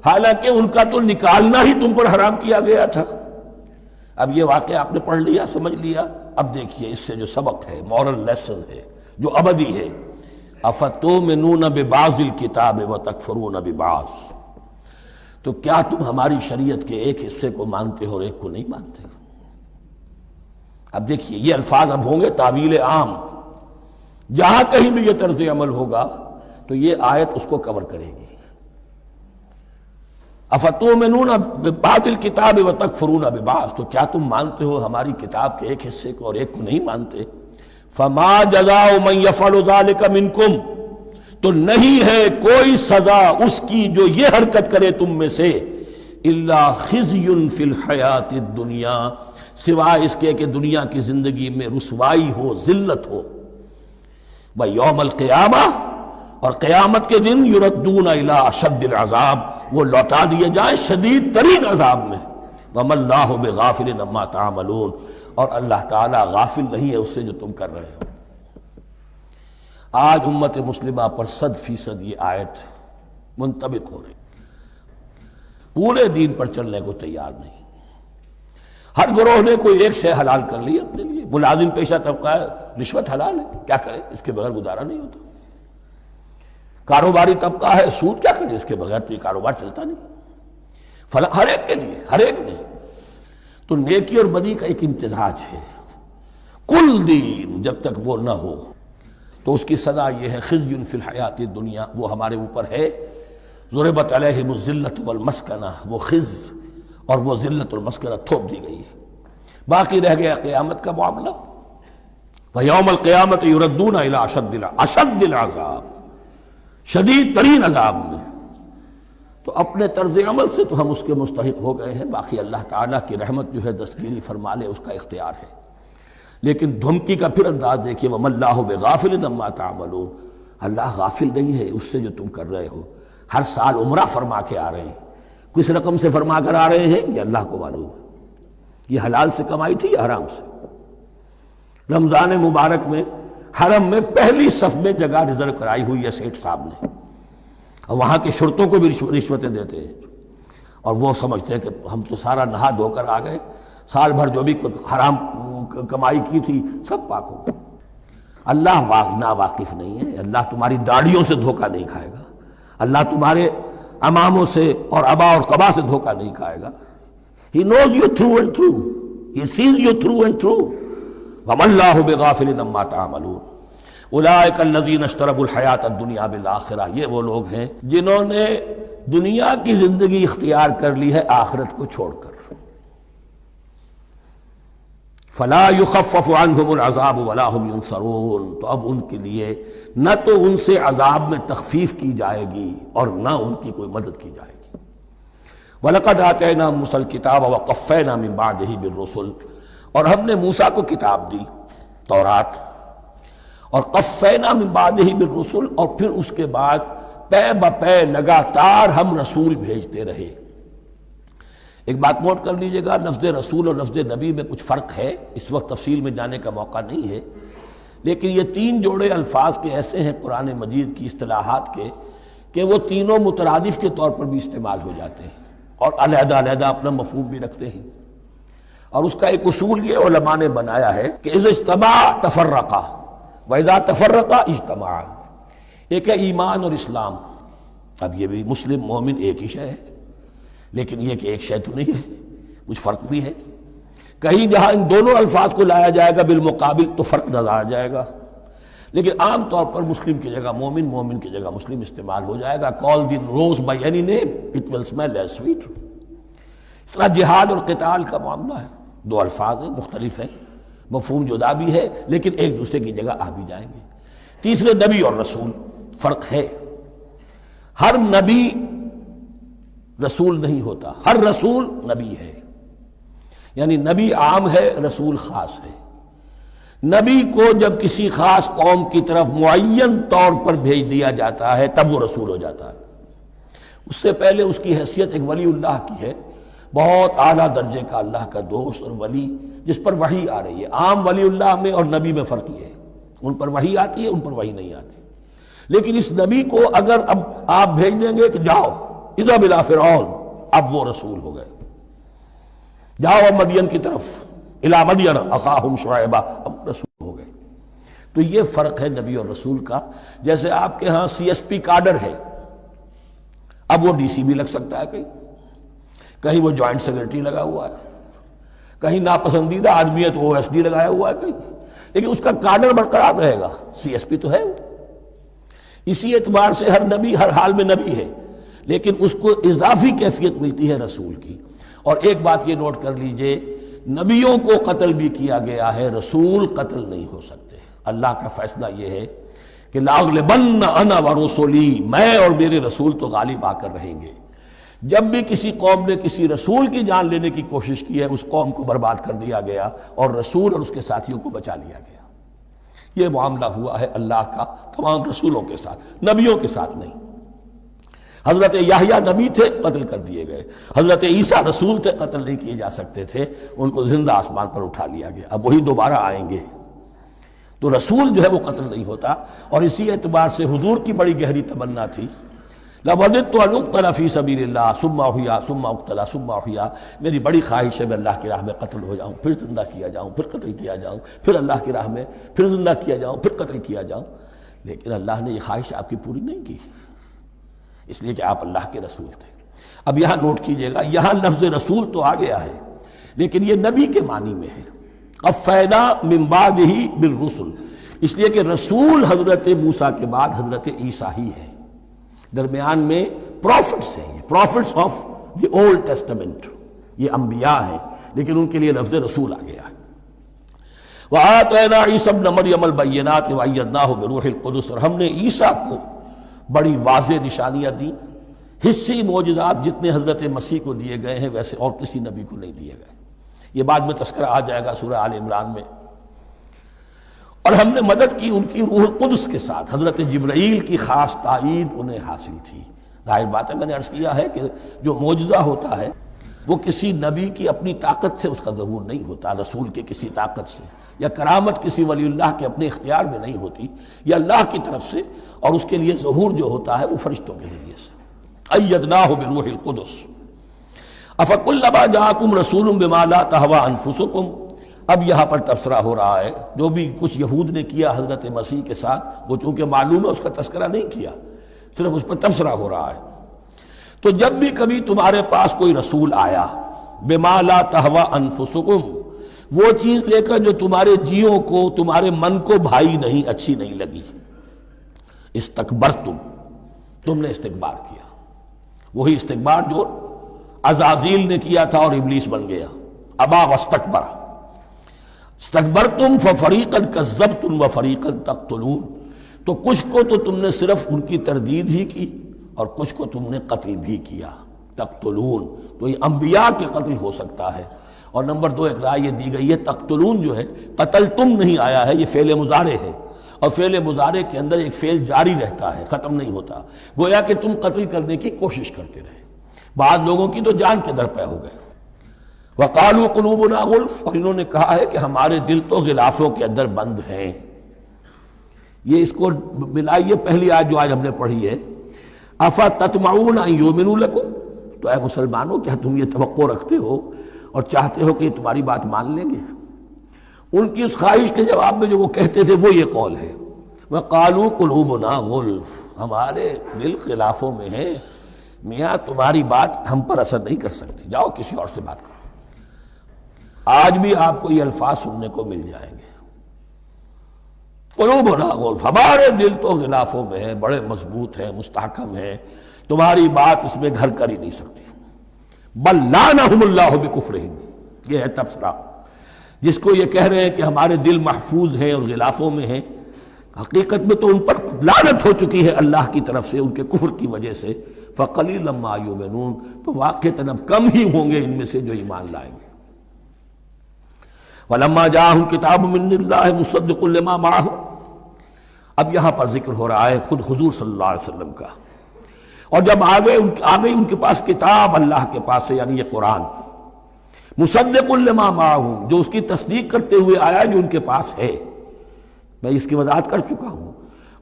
حالانکہ ان کا تو نکالنا ہی تم پر حرام کیا گیا تھا۔ اب یہ واقعہ آپ نے پڑھ لیا، سمجھ لیا، اب دیکھیے اس سے جو سبق ہے، مورل لیسن ہے جو ابدی ہے، أَفَتُؤْمِنُونَ بِبَعْضِ الْكِتَابِ وَتَكْفُرُونَ بِبَعْضٍ، تو کیا تم ہماری شریعت کے ایک حصے کو مانتے ہو اور ایک کو نہیں مانتے؟ اب دیکھیے یہ الفاظ اب ہوں گے تعویل عام، جہاں کہیں بھی یہ طرز عمل ہوگا تو یہ آیت اس کو کور کرے گی۔ افتؤمنون ببعض الکتاب وتکفرون ببعض، تو کیا تم مانتے ہو ہماری کتاب کے ایک حصے کو اور ایک کو نہیں مانتے؟ فما جزاء من يفعل ذلك منکم، تو نہیں ہے کوئی سزا اس کی جو یہ حرکت کرے تم میں سے، الا خزي في الحیات الدنیا، سوائے اس کے کہ دنیا کی زندگی میں رسوائی ہو، ذلت ہو، وَيَوْمَ الْقِيَامَةِ، اور قیامت کے دن يُرَدُّونَ إِلَىٰ أَشَدِّ الْعَذَابِ، وہ لوٹا دیے جائیں شدید ترین عذاب میں، وَمَا اللَّهُ بِغَافِلٍ عَمَّا تَعْمَلُونَ، اور اللہ تعالیٰ غافل نہیں ہے اس سے جو تم کر رہے ہو۔ آج امت مسلمہ پر 100% یہ آیت منطبق ہو رہی، پورے دین پر چلنے کو تیار نہیں۔ ہر گروہ نے کوئی ایک شے حلال کر لی اپنے لیے، ملازم پیشہ طبقہ ہے، رشوت حلال ہے، کیا کرے اس کے بغیر گزارا نہیں ہوتا، کاروباری طبقہ ہے، سود کیا کرے اس کے بغیر تو یہ کاروبار چلتا نہیں، ہر ایک کے لیے، ہر ایک نے۔ تو نیکی اور بدی کا ایک امتزاج ہے، کل دین جب تک وہ نہ ہو تو اس کی سزا یہ ہے خزي فی الحیات الدنیا، وہ ہمارے اوپر ہے، ضربت علیہم الذلۃ والمسکنہ، وہ خز اور وہ ذلت المسکنہ تھوپ دی گئی ہے، باقی رہ گیا قیامت کا معاملہ۔ وَيَوْمَ الْقِيَامَةِ يُرَدُّونَ إِلَىٰ أَشَدِّ الْعَذَابِ، شدید ترین عذاب میں۔ تو اپنے طرز عمل سے تو ہم اس کے مستحق ہو گئے ہیں، باقی اللہ تعالیٰ کی رحمت جو ہے دستگیری فرما لے اس کا اختیار ہے۔ لیکن دھمکی کا پھر انداز دیکھیے، وَمَا اللَّهُ بِغَافِلٍ عَمَّا تَعْمَلُونَ، اللہ غافل نہیں ہے اس سے جو تم کر رہے ہو۔ ہر سال عمرہ فرما کے آ رہے ہیں، کس رقم سے فرما کر آ رہے ہیں یہ اللہ کو معلوم ہے، یہ حلال سے کمائی تھی یا حرام سے۔ رمضان مبارک میں حرم میں پہلی صف میں جگہ ریزرو کرائی ہوئی ہے سیٹھ صاحب نے، اور وہاں کے شرطوں کو بھی رشوتیں دیتے ہیں، اور وہ سمجھتے ہیں کہ ہم تو سارا نہا دھو کر آ گئے، سال بھر جو بھی حرام کمائی کی تھی سب پاک ہو گئی۔ اللہ نا واقف نہیں ہے، اللہ تمہاری داڑھیوں سے دھوکہ نہیں کھائے گا، اللہ تمہارے اماموں سے اور ابا اور قبا سے دھوکہ نہیں کھائے گا۔ He knows you through and through, He sees you through and through۔ وَمَا اللَّهُ بِغَافِلٍ عَمَّا تَعْمَلُونَ أُولَٰئِكَ الَّذِينَ اشْتَرَوُا الْحَيَاةَ الدُّنْيَا بِالْآخِرَةِ، یہ وہ لوگ ہیں جنہوں نے دنیا کی زندگی اختیار کر لی ہے آخرت کو چھوڑ کر۔ فَلَا يُخَفَّفُ عَنْهُمُ الْعَذَابُ وَلَا هُمْ يُنصَرُونَ، تو اب ان کے لیے نہ تو ان سے عذاب میں تخفیف کی جائے گی اور نہ ان کی کوئی مدد کی جائے گی۔ وَلَقَدْ آتَيْنَا مُوسَى الْكِتَابَ وَقَفَّيْنَا مِن بَعْدِهِ بِالرُّسُلِ، اور ہم نے موسیٰ کو کتاب دی تورات، اور قفینا من بعدہ بالرسل، اور پھر اس کے بعد پے بپے لگاتار ہم رسول بھیجتے رہے۔ ایک بات نوٹ کر لیجئے گا، لفظ رسول اور لفظ نبی میں کچھ فرق ہے، اس وقت تفصیل میں جانے کا موقع نہیں ہے، لیکن یہ تین جوڑے الفاظ کے ایسے ہیں قرآن مجید کی اصطلاحات کے کہ وہ تینوں مترادف کے طور پر بھی استعمال ہو جاتے ہیں اور علیحدہ علیحدہ اپنا مفہوم بھی رکھتے ہیں۔ اور اس کا ایک اصول یہ علماء نے بنایا ہے کہ اذا اجتمع تفرقا وَإِذَا تَفَرَّقَ اجتماع۔ ایک ہے ایمان اور اسلام، اب یہ بھی مسلم مومن ایک ہی شے ہے، لیکن یہ کہ ایک شے تو نہیں ہے، کچھ فرق بھی ہے۔ کہیں جہاں ان دونوں الفاظ کو لایا جائے گا بالمقابل تو فرق نظر آ جائے گا، لیکن عام طور پر مسلم کی جگہ مومن، مومن کی جگہ مسلم استعمال ہو جائے گا۔ call the rose by any name it will smell as sweet۔ اس طرح جہاد اور قتال کا معاملہ ہے، دو الفاظ ہیں، مختلف ہیں، مفہوم جدا بھی ہے لیکن ایک دوسرے کی جگہ آ بھی جائیں گے۔ تیسرے نبی اور رسول، فرق ہے، ہر نبی رسول نہیں ہوتا، ہر رسول نبی ہے، یعنی نبی عام ہے، رسول خاص ہے۔ نبی کو جب کسی خاص قوم کی طرف معین طور پر بھیج دیا جاتا ہے تب وہ رسول ہو جاتا ہے، اس سے پہلے اس کی حیثیت ایک ولی اللہ کی ہے، بہت اعلیٰ درجے کا اللہ کا دوست اور ولی جس پر وحی آ رہی ہے۔ عام ولی اللہ میں اور نبی میں فرق یہ ہے، ان پر وحی آتی ہے، ان پر وحی نہیں آتی۔ لیکن اس نبی کو اگر اب آپ بھیج دیں گے کہ جاؤ اذهب الى فرعون، اب وہ رسول ہو گئے، جاؤ مدین کی طرف، الی مدین اخاہم شعیبا، اب رسول ہو گئے۔ تو یہ فرق ہے نبی اور رسول کا۔ جیسے آپ کے ہاں سی ایس پی کاڈر ہے، اب وہ ڈی سی بھی لگ سکتا ہے، کہیں وہ جوائنٹ سیکرٹری لگا ہوا ہے، کہیں ناپسندیدہ آدمی ہے تو او ایس ڈی لگایا ہوا ہے کہیں، لیکن اس کا کاڈر برقرار رہے گا، سی ایس پی تو ہے وہ۔ اسی اعتبار سے ہر نبی ہر حال میں نبی ہے، لیکن اس کو اضافی کیفیت ملتی ہے رسول کی۔ اور ایک بات یہ نوٹ کر لیجئے، نبیوں کو قتل بھی کیا گیا ہے، رسول قتل نہیں ہو سکتے۔ اللہ کا فیصلہ یہ ہے کہ لاغلبن انا ورسلی، میں اور میرے رسول تو غالب آ کر رہیں گے۔ جب بھی کسی قوم نے کسی رسول کی جان لینے کی کوشش کی ہے اس قوم کو برباد کر دیا گیا اور رسول اور اس کے ساتھیوں کو بچا لیا گیا۔ یہ معاملہ ہوا ہے اللہ کا تمام رسولوں کے ساتھ، نبیوں کے ساتھ نہیں۔ حضرت یحییٰ نبی تھے، قتل کر دیے گئے۔ حضرت عیسیٰ رسول تھے، قتل نہیں کیے جا سکتے تھے، ان کو زندہ آسمان پر اٹھا لیا گیا، اب وہی دوبارہ آئیں گے۔ تو رسول جو ہے وہ قتل نہیں ہوتا، اور اسی اعتبار سے حضور کی بڑی گہری تمنا تھی، لَوَدِدتُّ أَنْ أُقْتَلَ فِي سَبِيلِ اللَّهِ ثُمَّ أُحْيَا ثُمَّ أُقْتَلَ ثُمَّ أُحْيَا، میری بڑی خواہش ہے میں اللہ کی راہ میں قتل ہو جاؤں، پھر زندہ کیا جاؤں، پھر قتل کیا جاؤں، پھر اللہ کی راہ میں پھر زندہ کیا جاؤں، پھر قتل کیا جاؤں۔ لیکن اللہ نے یہ خواہش آپ کی پوری نہیں کی، اس لیے کہ آپ اللہ کے رسول تھے۔ اب یہاں نوٹ کیجئے گا، یہاں لفظ رسول تو آ گیا ہے لیکن یہ نبی کے معنی میں ہے۔ قفینا من بعدہ بالرسل، اس لیے کہ رسول حضرت موسیٰ کے بعد حضرت عیسیٰ ہی ہے، درمیان میں پروفٹس ہیں، یہ prophets of the Old Testament, یہ انبیاء ہیں، لیکن ان کے لیے لفظ رسول آ گیا ہے۔ وآتینا عیسی ابن مریم البینات وایدناہ بروح القدس، اور ہم نے عیسیٰ کو بڑی واضح نشانیاں دی، حصی معجزات جتنے حضرت مسیح کو دیے گئے ہیں ویسے اور کسی نبی کو نہیں دیے گئے۔ یہ بعد میں تذکرہ آ جائے گا سورہ آل عمران میں۔ اور ہم نے مدد کی ان کی روح القدس کے ساتھ، حضرت جبرائیل کی خاص تائید انہیں حاصل تھی۔ ظاہر بات ہے، میں نے عرض کیا ہے کہ جو معجزہ ہوتا ہے وہ کسی نبی کی اپنی طاقت سے اس کا ظہور نہیں ہوتا، رسول کے کسی طاقت سے، یا کرامت کسی ولی اللہ کے اپنے اختیار میں نہیں ہوتی، یہ اللہ کی طرف سے، اور اس کے لیے ظہور جو ہوتا ہے وہ فرشتوں کے ذریعے سے۔ ایدناہ بروح القدس افکلما جاءکم رسول بما لا تہوی انفسکم۔ اب یہاں پر تبصرہ ہو رہا ہے، جو بھی کچھ یہود نے کیا حضرت مسیح کے ساتھ، وہ چونکہ معلوم ہے اس کا تذکرہ نہیں کیا، صرف اس پر تبصرہ ہو رہا ہے۔ تو جب بھی کبھی تمہارے پاس کوئی رسول آیا، بما لا تہوی انفسکم، وہ چیز لے کر جو تمہارے جیوں کو، تمہارے من کو بھائی نہیں، اچھی نہیں لگی، استکبرتم، تم نے استکبار کیا، وہی استکبار جو عزازیل نے کیا تھا اور ابلیس بن گیا، ابا واستکبر۔ استکبرتم ففریقا کذبتم وفریقا تقتلون، تو کچھ کو تو تم نے صرف ان کی تردید ہی کی اور کچھ کو تم نے قتل بھی کیا۔ تقتلون، تو یہ انبیاء کے قتل ہو سکتا ہے۔ اور نمبر دو ایک رائے یہ دی گئی ہے، تقتلون جو ہے قتل تم نہیں آیا ہے، یہ فعل مضارع ہے، اور فعل مضارع کے اندر ایک فعل جاری رہتا ہے، ختم نہیں ہوتا، گویا کہ تم قتل کرنے کی کوشش کرتے رہے۔ بعض لوگوں کی تو جان کے درپے ہو گئے۔ وَقَالُوا قُلُوبُنَا غُلْفٌ، اور انہوں نے کہا ہے کہ ہمارے دل تو غلافوں کے اندر بند ہیں۔ یہ اس کو ملائیے پہلی آیت جو آج ہم نے پڑھی ہے، أَفَتَطْمَعُونَ أَن يُؤْمِنُوا لَكُمْ، تو اے مسلمانوں کیا تم یہ توقع رکھتے ہو اور چاہتے ہو کہ یہ تمہاری بات مان لیں گے؟ ان کی اس خواہش کے جواب میں جو وہ کہتے تھے وہ یہ قول ہے، وَقَالُوا قُلُوبُنَا غُلْفٌ، ہمارے دل خلافوں میں ہیں، میاں تمہاری بات ہم پر اثر نہیں کر سکتی، جاؤ کسی اور سے بات کرو۔ آج بھی آپ کو یہ الفاظ سننے کو مل جائیں گے، قلوبنا غلف، ہمارے دل تو غلافوں میں ہیں، بڑے مضبوط ہیں، مستحکم ہیں، تمہاری بات اس میں گھر کر ہی نہیں سکتی۔ بل لعنہم اللہ بکفرہم، یہ ہے تبصرہ۔ جس کو یہ کہہ رہے ہیں کہ ہمارے دل محفوظ ہیں اور غلافوں میں ہیں، حقیقت میں تو ان پر لعنت ہو چکی ہے اللہ کی طرف سے ان کے کفر کی وجہ سے۔ فقلیلا ما یؤمنون، تو واقعتاً اب کم ہی ہوں گے ان میں سے جو ایمان لائیں گے۔ وَلَمَّا جَاءَهُمْ كِتَابٌ مِّنْ اللَّهِ مُصَدِّقٌ لِّمَا مَعَهُمْ، اب یہاں پر ذکر ہو رہا ہے خود حضور صلی اللہ علیہ وسلم کا، اور جب آ گئی ان کے پاس کتاب اللہ کے پاس سے، یعنی یہ قرآن، مُصَدِّقٌ لِّمَا مَعَهُمْ، جو اس کی تصدیق کرتے ہوئے آیا جو ان کے پاس ہے۔ میں اس کی وضاحت کر چکا ہوں،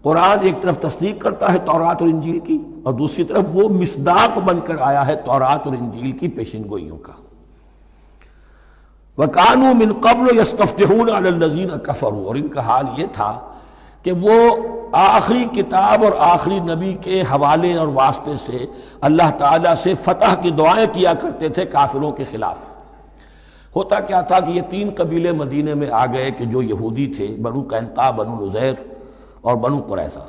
قرآن ایک طرف تصدیق کرتا ہے تورات اور انجیل کی، اور دوسری طرف وہ مصداق بن کر آیا ہے تورات اور انجیل کی پیشن گوئیوں کا۔ وَكَانُوا مِن قَبْلُ يَسْتَفْتِحُونَ عَلَى الَّذِينَ كَفَرُوا، اور ان کا حال یہ تھا کہ وہ آخری کتاب اور آخری نبی کے حوالے اور واسطے سے اللہ تعالیٰ سے فتح کی دعائیں کیا کرتے تھے کافروں کے خلاف۔ ہوتا کیا تھا کہ یہ تین قبیلے مدینے میں آ گئے کہ جو یہودی تھے، بنو قینقاع، بنو نذیر اور بنو قریظہ،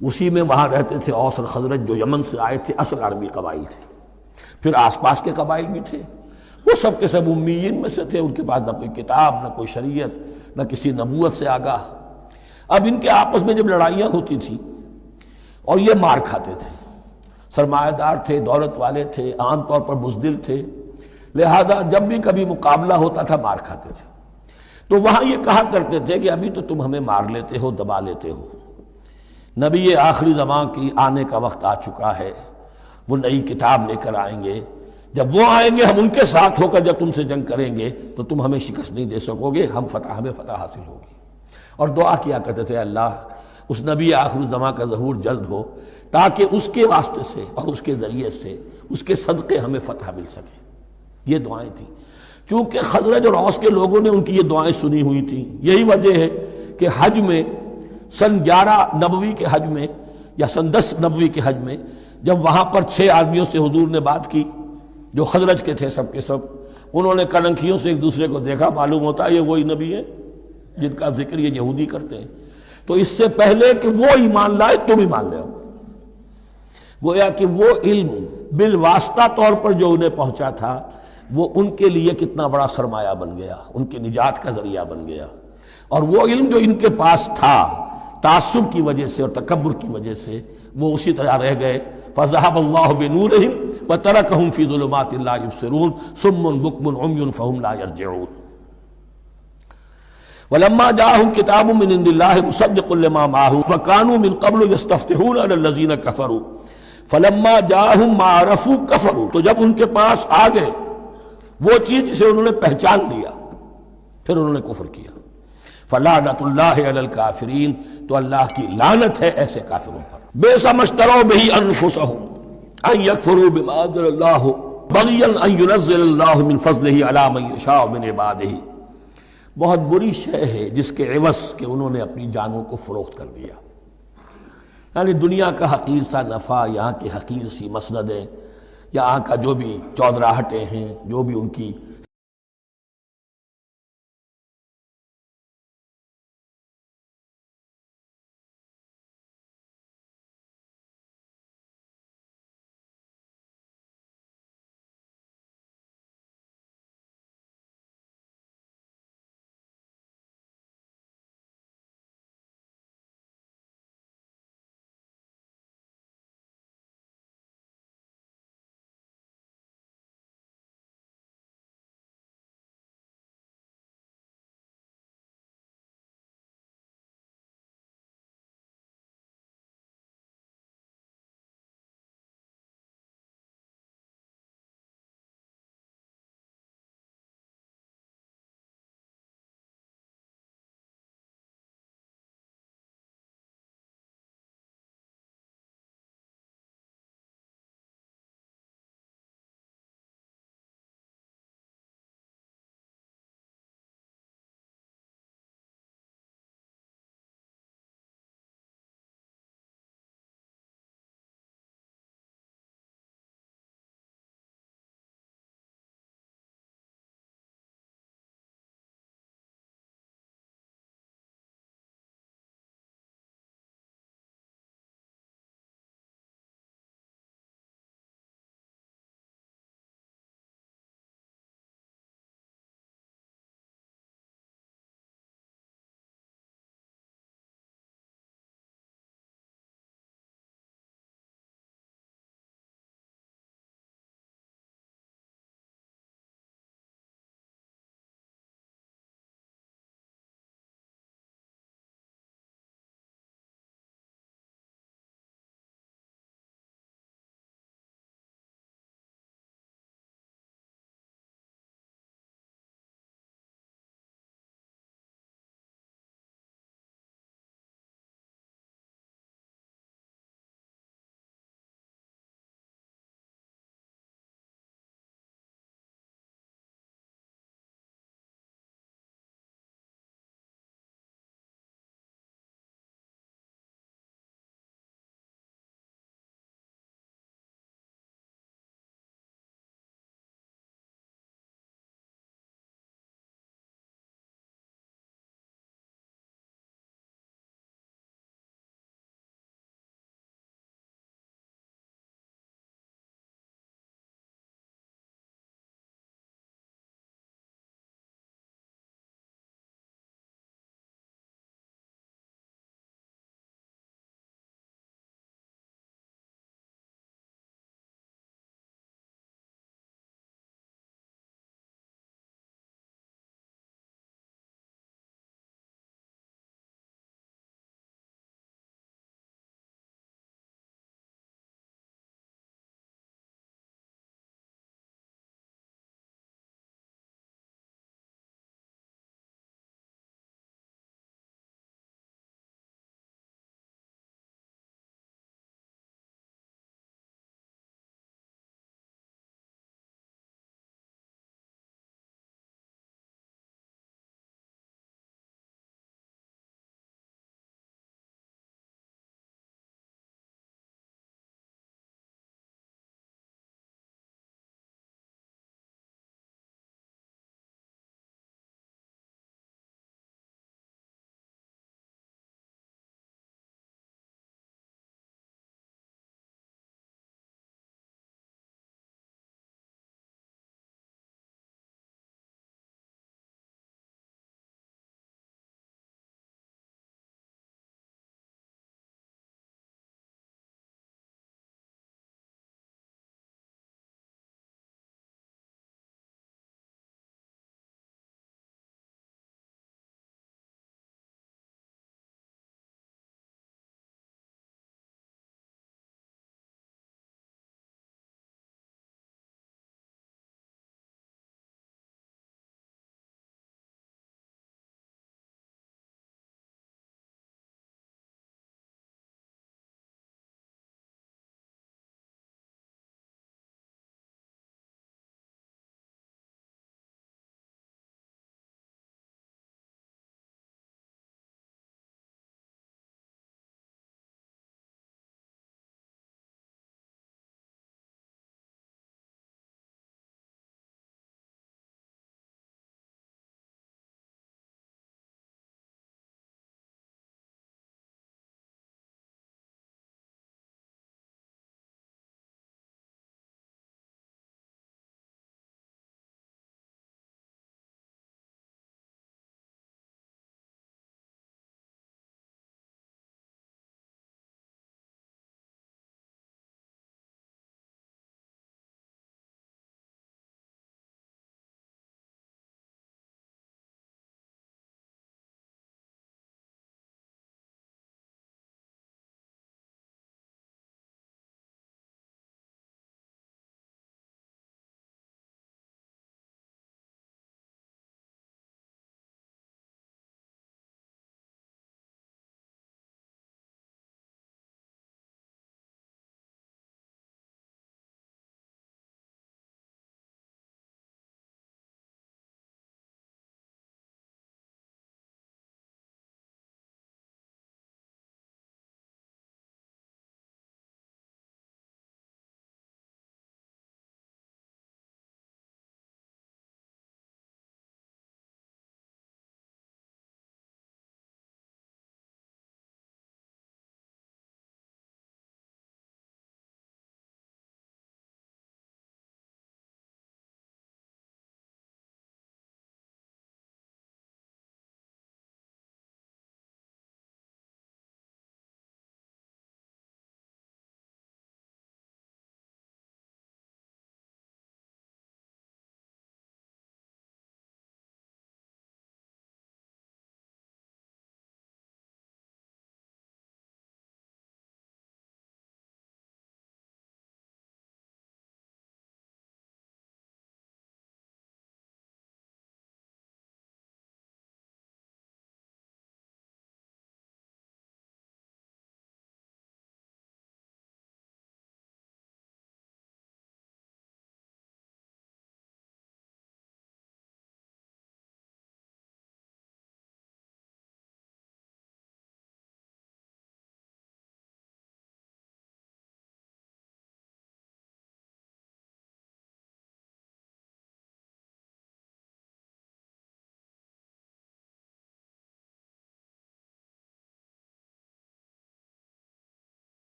اسی میں وہاں رہتے تھے اوس اور خزرج جو یمن سے آئے تھے، اصل عربی قبائل تھے، پھر آس پاس کے قبائل بھی تھے، وہ سب کے سب امیین میں سے تھے، ان کے پاس نہ کوئی کتاب، نہ کوئی شریعت، نہ کسی نبوت سے آگاہ۔ اب ان کے آپس میں جب لڑائیاں ہوتی تھیں اور یہ مار کھاتے تھے، سرمایہ دار تھے، دولت والے تھے، عام طور پر بزدل تھے، لہذا جب بھی کبھی مقابلہ ہوتا تھا مار کھاتے تھے۔ تو وہاں یہ کہا کرتے تھے کہ ابھی تو تم ہمیں مار لیتے ہو، دبا لیتے ہو، نبی آخری زمان کی آنے کا وقت آ چکا ہے، وہ نئی کتاب لے کر آئیں گے، جب وہ آئیں گے ہم ان کے ساتھ ہو کر جب تم سے جنگ کریں گے تو تم ہمیں شکست نہیں دے سکو گے، ہمیں فتح حاصل ہوگی۔ اور دعا کیا کرتے تھے اللہ اس نبی آخر الزمان کا ظہور جلد ہو تاکہ اس کے واسطے سے اور اس کے ذریعے سے اس کے صدقے ہمیں فتح مل سکے۔ یہ دعائیں تھیں، چونکہ خزرج اور اوس کے لوگوں نے ان کی یہ دعائیں سنی ہوئی تھیں۔ یہی وجہ ہے کہ حج میں سن 11 نبوی کے حج میں یا سن 10 نبوی کے حج میں جب وہاں پر 6 آدمیوں سے حضور نے بات کی جو خزرج کے تھے، سب کے سب انہوں نے کلنکھیوں سے ایک دوسرے کو دیکھا، معلوم ہوتا ہے یہ وہی نبی ہے جن کا ذکر یہ یہودی کرتے ہیں، تو اس سے پہلے کہ وہ ایمان لائے تم ایمان لے آؤ۔ گویا کہ وہ علم بالواسطہ طور پر جو انہیں پہنچا تھا وہ ان کے لیے کتنا بڑا سرمایہ بن گیا، ان کی نجات کا ذریعہ بن گیا۔ اور وہ علم جو ان کے پاس تھا تعصب کی وجہ سے اور تکبر کی وجہ سے وہ اسی طرح رہ گئے۔ فَذَهَبَ اللَّهُ بِنُورِهِمْ وَتَرَكَهُمْ فِي ظُلُمَاتٍ لَا يُبْصِرُونَ صُمٌّ بُكْمٌ عُمْيٌ فَهُمْ لَا يَرْجِعُونَ۔ وَلَمَّا جَاءَهُمْ كِتَابٌ مِّنْ عِندِ اللَّهِ مُصَدِّقٌ لِّمَا مَعَهُمْ وَكَانُوا مِن قَبْلُ يَسْتَفْتِحُونَ عَلَى الَّذِينَ كَفَرُوا فَلَمَّا جَاءَهُم مَّا عَرَفُوا كَفَرُوا، تو جب ان کے پاس آ گئے وہ چیز جسے انہوں نے پہچان لیا پھر انہوں نے کفر کیا۔ فَلَعْنَةُ اللَّهِ عَلَى الْكَافِرِينَ، تو اللہ کی لعنت ہے ایسے کافروں پر۔ بِئْسَ مَا اشْتَرَوْا بِهِ أَنفُسَهُمْ أَن يَكْفُرُوا بِمَا أَنزَلَ اللَّهُ بَغْيًا أَن يُنَزِّلَ اللَّهُ مِن فَضْلِهِ عَلَى مَن يَشَاءُ مِنْ عِبَادِهِ، بہت بری شے ہے جس کے عوض کہ انہوں نے اپنی جانوں کو فروخت کر دیا۔ یعنی دنیا کا حقیر سا نفع، یہاں کی حقیر سی مسندیں، یہاں کا جو بھی چودراہٹیں ہیں، جو بھی ان کی